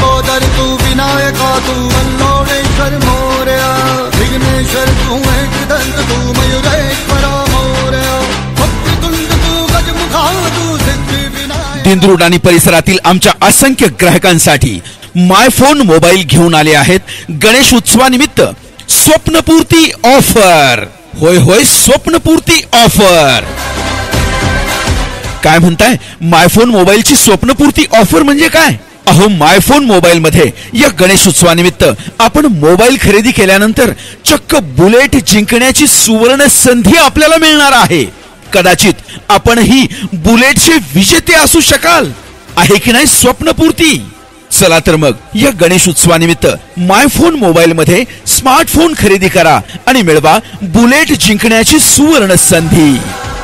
लंबोदर तू विनायका तू वल्लोळेश्वर मोरया विघ्नेश्वर तू एकदंत तू मयुरेश्वरा मोरया वक्रतुंड तू गजमुखा तू सिद्धिविनायक। दिंद्रूड आणि परिसरातील आमच्या असंख्य ग्राहकांसाठी माय फोन मोबाईल घेऊन आले आहेत गणेश उत्सवानिमित्त स्वप्नपूर्ती ऑफर। होय होय, स्वप्नपूर्ती ऑफर। काय म्हणताय? माय फोन मोबाईलची स्वप्नपूर्ती ऑफर म्हणजे काय? अहो, माय फोन मोबाईल मध्ये या गणेश उत्सवानिमित्त आपण मोबाईल खरेदी केल्यानंतर चक्क बुलेट जिंकण्याची सुवर्ण संधी आपल्याला मिळणार आहे। कदाचित आपणही बुलेटचे विजेते असू शकाल। आहे की नाही स्वप्नपूर्ती? चला तर मग या गणेश उत्सवानिमित्त माय फोन मोबाईल मध्ये स्मार्टफोन खरेदी करा आणि मिळवा बुलेट जिंकण्याची सुवर्ण संधी।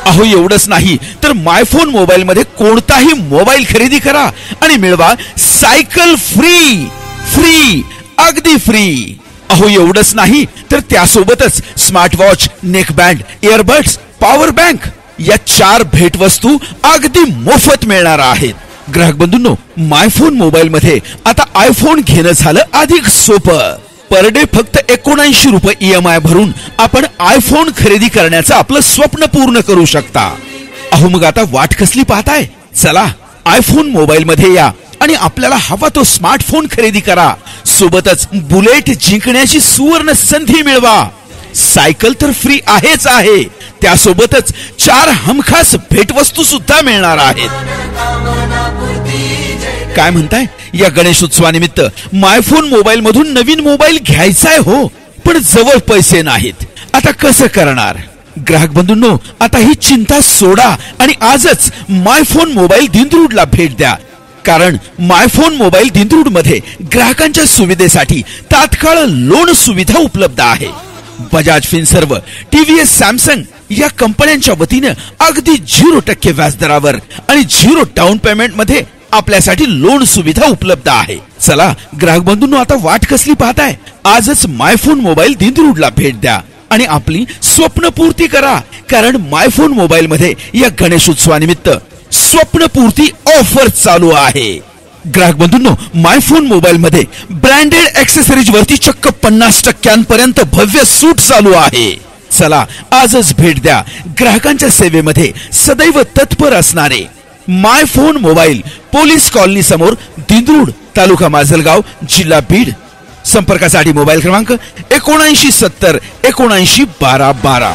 अहो, एवढंच नाही तर माय फोन मोबाईल मध्ये कोणताही मोबाईल खरेदी करा आणि मिळवा सायकल फ्री फ्री अगदी फ्री। अहो, एवढंच नाही तर त्यासोबतच smart watch, neckband, earbuds, power bank या 4 भेटवस्तू अगदी मोफत मिळणार आहेत। ग्राहक बंधूंनो, माय फोन मोबाईल मध्ये आता आयफोन घेणं झालं अधिक सोपं। पर डे फक्त 79 रुपये EMI भरून आपण आयफोन खरेदी करण्याचं आपलं स्वप्न पूर्ण करू शकता। अहो, मग आता वाट कसली पाहताय? चला आयफोन मोबाईल मध्ये या आणि आपल्याला हवा तो स्मार्टफोन खरेदी करा। सोबतच बुलेट जिंकण्याची सुवर्ण संधी मिळवा। सायकल तर फ्री आहेच आहे, त्यासोबतच 4 हमखास भेटवस्तू सुद्धा मिळणार आहेत। काय म्हणताय? या गणेश उत्सवानिमित्त माय फोन मोबाईल मधून नवीन मोबाईल घ्यायचाय हो, पण जवळ पैसे नाहीत। आता कसं करणार? ग्राहक बंधूंनो, आता ही चिंता सोडा आणि आजच माय फोन मोबाईल दिंद्रूडला भेट द्या। कारण माय फोन मोबाईल दिंद्रूड मध्ये ग्राहकांच्या सुविधेसाठी तात्काळ लोन सुविधा उपलब्ध आहे। बजाज फिनसर्व, TVS, सॅमसंग या कंपन्यांच्या वतीने अगदी 0% व्याजदरावर आणि 0 डाऊन पेमेंट मध्ये आपल्यासाठी लोन सुविधा उपलब्ध आहे। चला ग्राहक बंधूंनो, आता वाट कसली पाहताय? आजच माय फोन मोबाईल दिंद्रूडला भेट द्या आणि आपली स्वप्नपूर्ती करा। कारण माय फोन मोबाईल मध्ये या गणेश उत्सवानिमित्त स्वप्नपूर्ती ऑफर चालू आहे। ग्राहक बंधूंनो, माय फोन मोबाईल मध्ये ब्रँडेड ऍक्सेसरीज वरती चक्क 50% भव्य सूट चालू आहे। चला आजच भेट द्या। ग्राहकांच्या सेवेमध्ये सदैव तत्पर असणारे माय फोन मोबाईल, पोलीस कॉलनी समोर, दिंद्रूड, तालुका माजलगाव, जिल्हा बीड। संपर्कासाठी मोबाईल क्रमांक 7970 79 12 12।